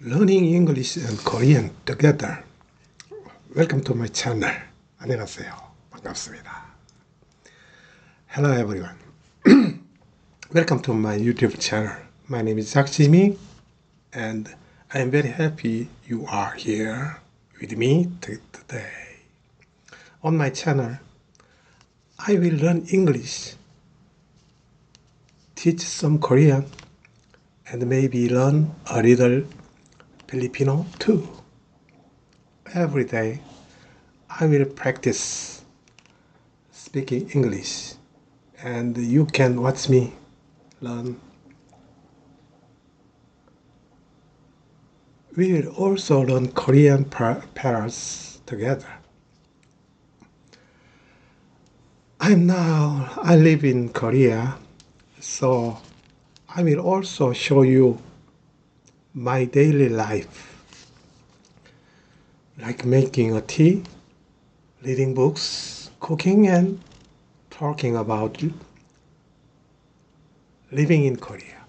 Learning English and Korean together. Welcome to my channel. 안녕하세요. 반갑습니다. Hello everyone. Welcome to my YouTube channel. My name is Jimmy, and I am very happy you are here with me today. On my channel, I will learn English, teach some Korean, and maybe learn a little Filipino too. Every day, I will practice speaking English, and you can watch me learn. We will also learn Korean pairs together. I live in Korea, so I will also show you my daily life, like making a tea, reading books, cooking, and talking about living in Korea.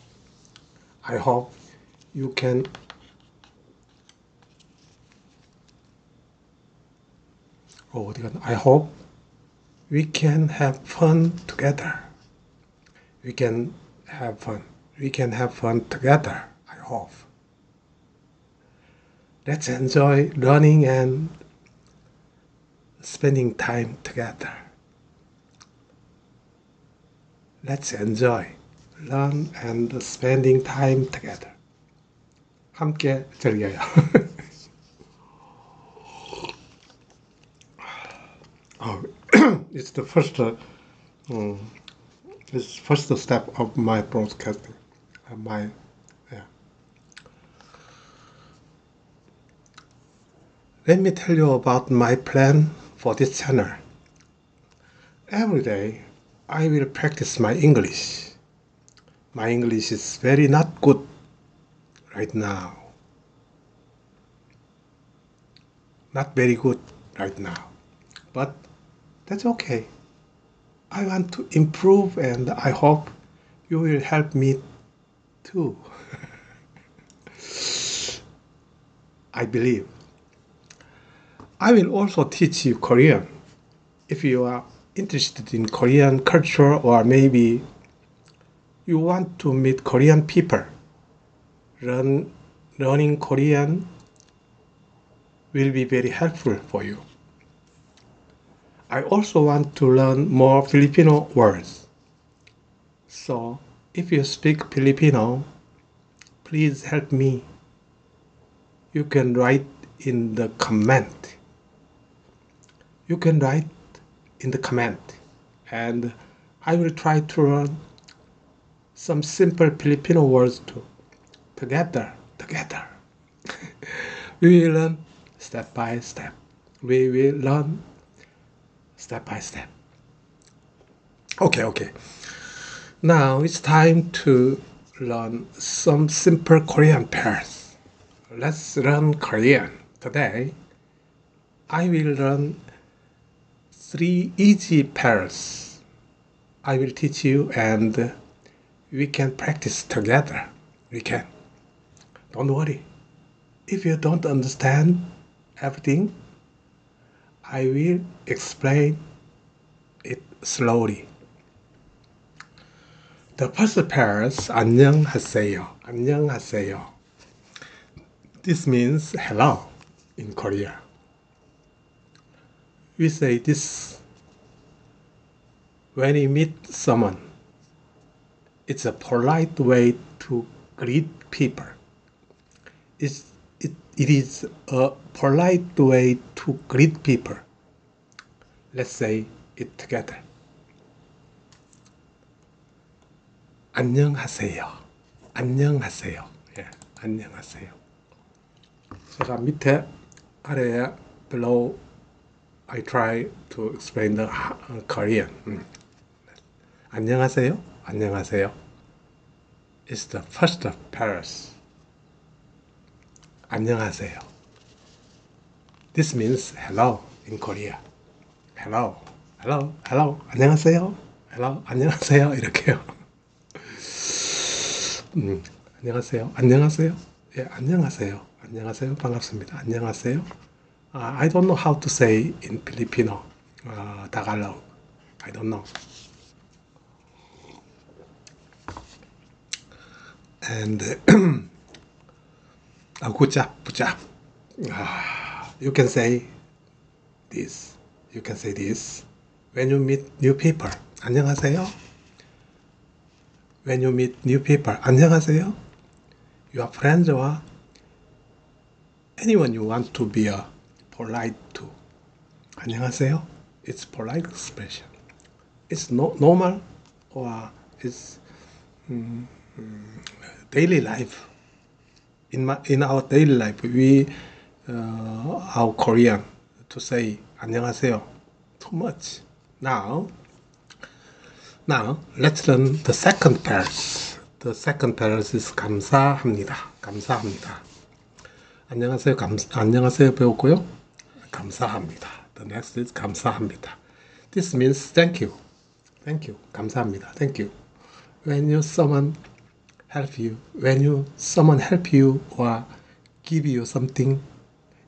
I hope you can I hope we can have fun together. We can have fun. We can have fun together, I hope. Let's enjoy learning and spending time together. Let's enjoy learn and spending time together. 함께 즐겨요. It's the first step of my broadcasting. Let me tell you about my plan for this channel. Every day, I will practice my English. My English is very not good right now. Not very good right now. But that's okay. I want to improve, and I hope you will help me too. I believe. I will also teach you Korean. If you are interested in Korean culture, or maybe you want to meet Korean people, learning Korean will be very helpful for you. I also want to learn more Filipino words. So if you speak Filipino, please help me. You can write in the comment. You can write in the comment, and I will try to learn some simple Filipino words too. Together. We will learn step by step. We will learn step by step. Okay. Now it's time to learn some simple Korean pairs. Let's learn Korean. Today, I will learn 3 easy pairs. I will teach you, and we can practice together. We can. Don't worry. If you don't understand everything, I will explain it slowly. The first pair is 안녕하세요. 안녕하세요. This means hello in Korea. We say this when you meet someone. It's a polite way to greet people. It is a polite way to greet people. Let's say it together. 안녕하세요. 안녕하세요. Yeah, 안녕하세요. 제가 밑에 아래에 below I try to explain the Korean. 안녕하세요. 안녕하세요. It's the first pairs. 안녕하세요. This means hello in Korea. Hello. 안녕하세요. Hello. 안녕하세요. 이렇게요. 안녕하세요. 예, 안녕하세요. 안녕하세요. 반갑습니다. 안녕하세요. I don't know how to say in Filipino, Tagalog. I don't know. And good job, good job. You can say this. You can say this when you meet new people. 안녕하세요. When you meet new people. 안녕하세요. Your friends or anyone you want to be polite to. 안녕하세요. It's polite expression. It's normal or it's daily life. In our daily life, we our Korean to say 안녕하세요 too much. Now let's learn the second pairs. The second pairs is 감사합니다. 감사합니다. 안녕하세요 배웠고요. 감사합니다. The next is 감사합니다. This means thank you. Thank you. 감사합니다. Thank you. When someone help you or give you something,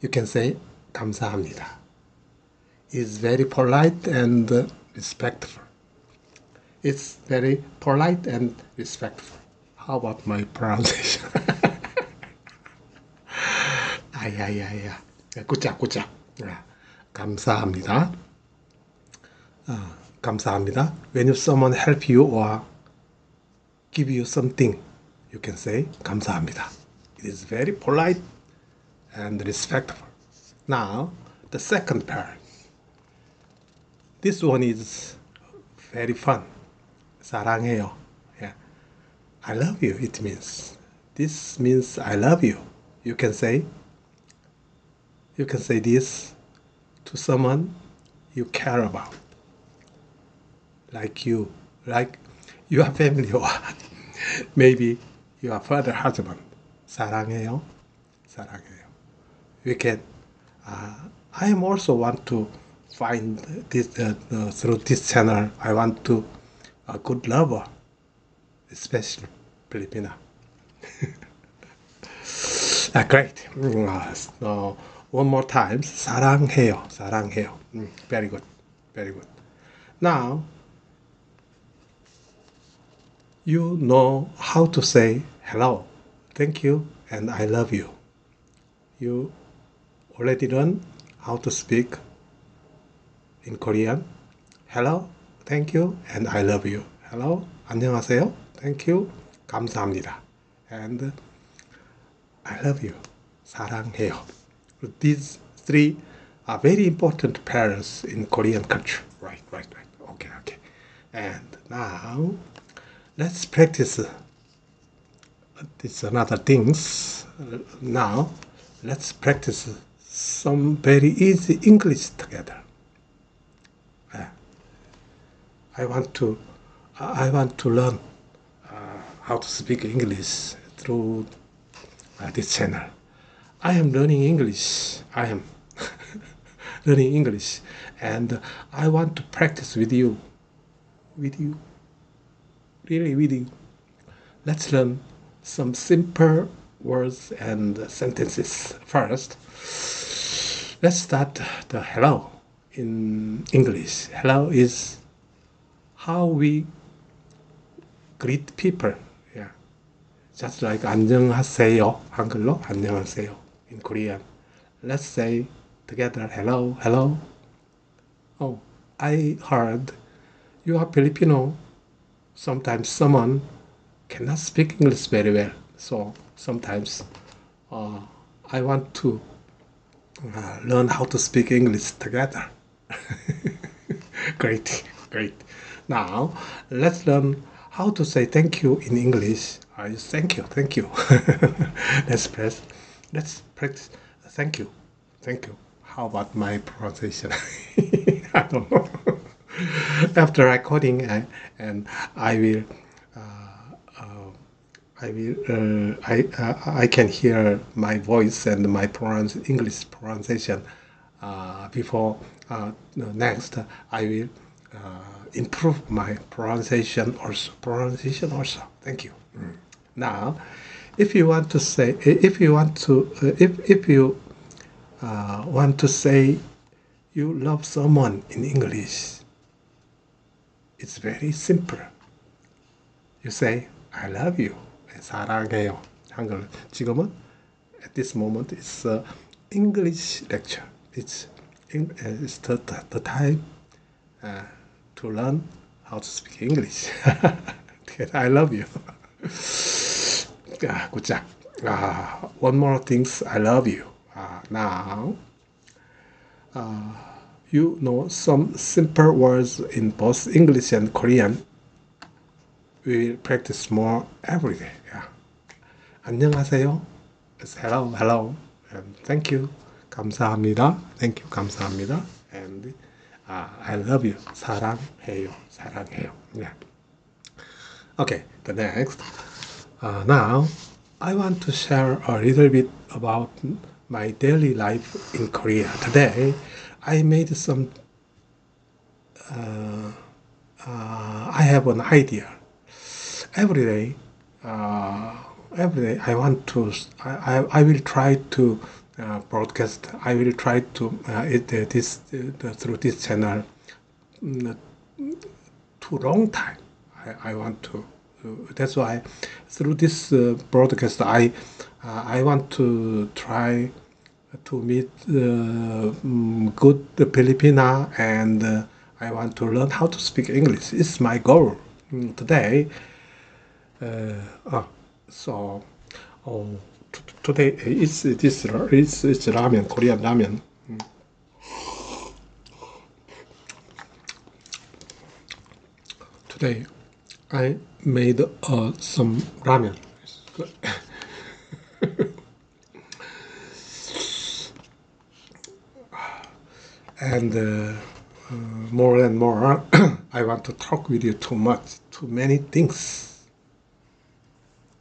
you can say 감사합니다. It's very polite and respectful. It's very polite and respectful. How about my pronunciation? 아야야야. 굿잡. 감사합니다. 감사합니다. When someone help you or give you something, you can say 감사합니다. It is very polite and respectful. Now, the second part. This one is very fun. 사랑해요. Yeah. I love you, it means. This means I love you. You can say this to someone you care about. Like your family or maybe your father, husband. 사랑해요. We can. I am also want to find this through this channel. I want to a good lover, especially Filipina. Great. One more time. 사랑해요. Very good. Now, you know how to say hello, thank you, and I love you. You already learned how to speak in Korean. Hello, thank you, and I love you. Hello, 안녕하세요, thank you, 감사합니다, and I love you, 사랑해요. These three are very important pairs in Korean culture. Right. Okay. And now, let's practice this another things. Now, let's practice some very easy English together. I want to learn how to speak English through this channel. I am learning English. Learning English, and I want to practice with you. Really with you. Let's learn some simple words and sentences first. Let's start the hello in English. Hello is how we greet people. Yeah. Just like 안녕하세요. 한글로 안녕하세요 in Korean. Let's say together hello. Oh, I heard you are Filipino. Sometimes someone cannot speak English very well, so sometimes I want to learn how to speak English together. Great. Now let's learn how to say thank you in English. Thank you. Let's practice. Thank you. How about my pronunciation? I don't know. After recording, and I can hear my voice and my English pronunciation. Before next, I will improve my pronunciation also. Thank you. Now, if you want to say, if you want to, if you want to say you love someone in English, it's very simple. You say, I love you. 사랑해요. 한글. 지금은 at this moment it's English lecture. It's the time to learn how to speak English. I love you. Good job. One more things. I love you. Now, you know some simple words in both English and Korean. We will practice more every day. Yeah. 안녕하세요. It's hello, hello, and thank you. 감사합니다. Thank you, 감사합니다. And I love you. 사랑해요, 사랑해요. Yeah. Okay, the next. Now, I want to share a little bit about my daily life in Korea. Today, I made some. I have an idea. Every day, I want to. I will try to broadcast. I will try to through this channel too long time. I want to. That's why through this broadcast, I want to try to meet good Filipina, and I want to learn how to speak English. It's my goal today. So today it's ramen, Korean ramen. Today I made some ramen. And more and more, I want to talk with you too many things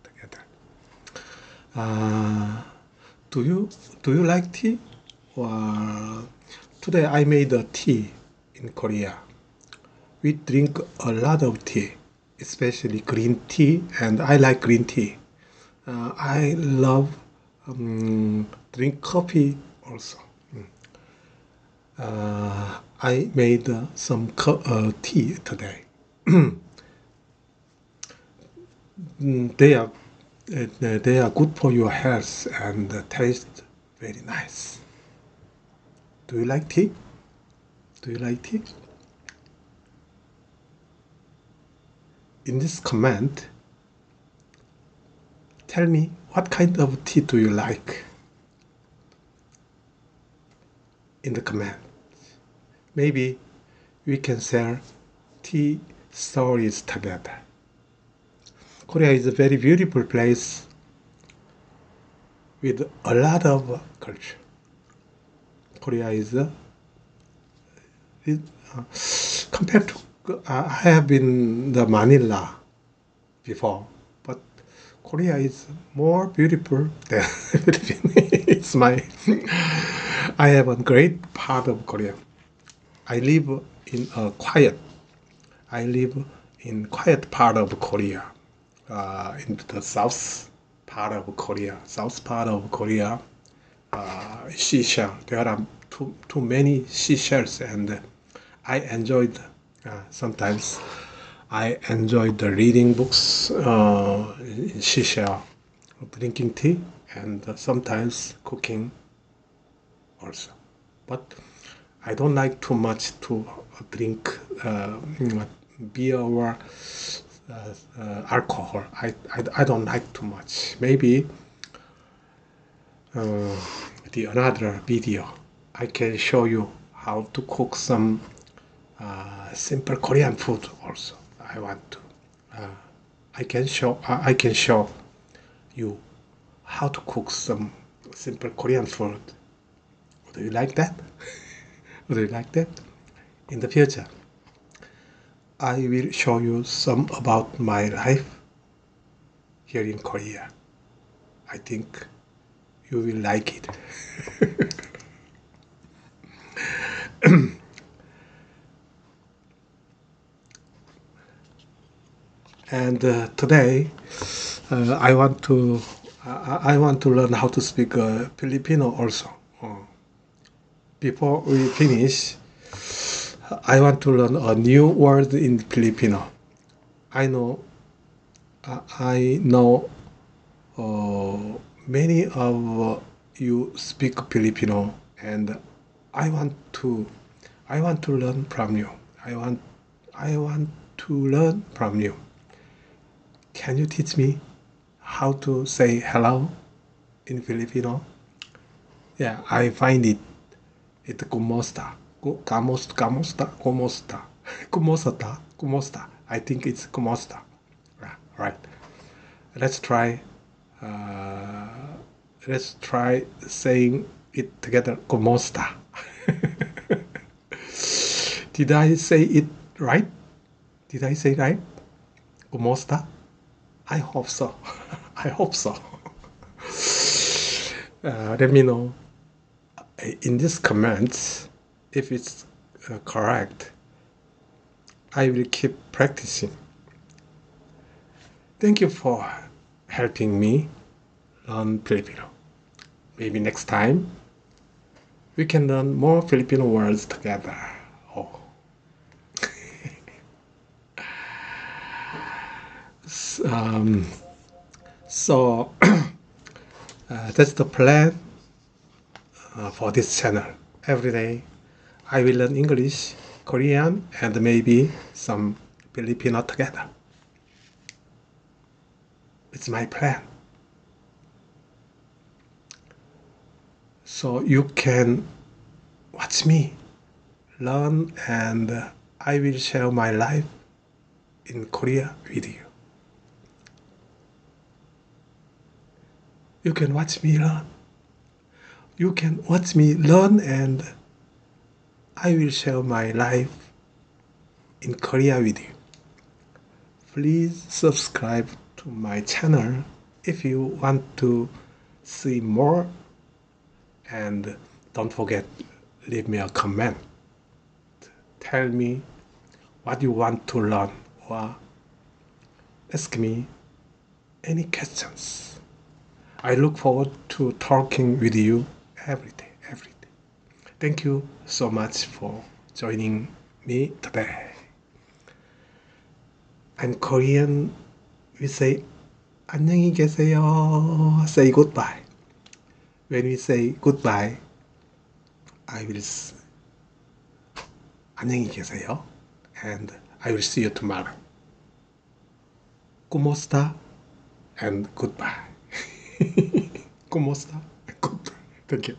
together. Do you like tea? Today I made a tea in Korea. We drink a lot of tea, especially green tea, and I like green tea. I love drink coffee also. I made some tea today. They are good for your health and taste very nice. Do you like tea? Do you like tea? In this comment, tell me what kind of tea do you like? In the comment. Maybe we can share tea stories together. Korea is a very beautiful place with a lot of culture. Korea is compared to I have been the Manila before, but Korea is more beautiful than Philippines. I have a great part of Korea. I live in quiet part of Korea, in the south part of Korea. Seashell. There are too many seashells, and I enjoyed sometimes. I enjoyed the reading books in seashell, drinking tea, and sometimes cooking also. But I don't like too much to drink beer or alcohol. I don't like too much. Maybe another video I can show you how to cook some simple Korean food also. I want to. I can show you how to cook some simple Korean food. Do you like that? Do you like that? In the future, I will show you some about my life here in Korea. I think you will like it. And today, I want to I want to learn how to speak Filipino also. Before we finish, I want to learn a new word in Filipino. I know, I know many of you speak Filipino, and I want to, I want to learn from you. I want to learn from you. Can you teach me how to say hello in Filipino? Yeah, I find it kumusta. Kumusta. Kumusta. I think it's kumusta. Yeah, right. Let's try. Uh, let's try saying it together. Kumusta. Did I say it right? Did I say right? Kumusta? I hope so. I hope so. Let me know in this comments if it's correct. I will keep practicing. Thank you for helping me learn Filipino. Maybe next time we can learn more Filipino words together. Oh. um, so that's the plan for this channel. Every day I will learn English, Korean, and maybe some Filipino together. It's my plan. So you can watch me learn, and I will share my life in Korea with you. You can watch me learn. You can watch me learn, and I will share my life in Korea with you. Please subscribe to my channel if you want to see more, and don't forget, leave me a comment. Tell me what you want to learn, or ask me any questions. I look forward to talking with you every day, every day. Thank you so much for joining me today. In Korean, we say 안녕히 계세요. Say goodbye. When we say goodbye, I will 안녕히 계세요, and I will see you tomorrow. Kumusta and goodbye. Kumusta and goodbye. Thank you.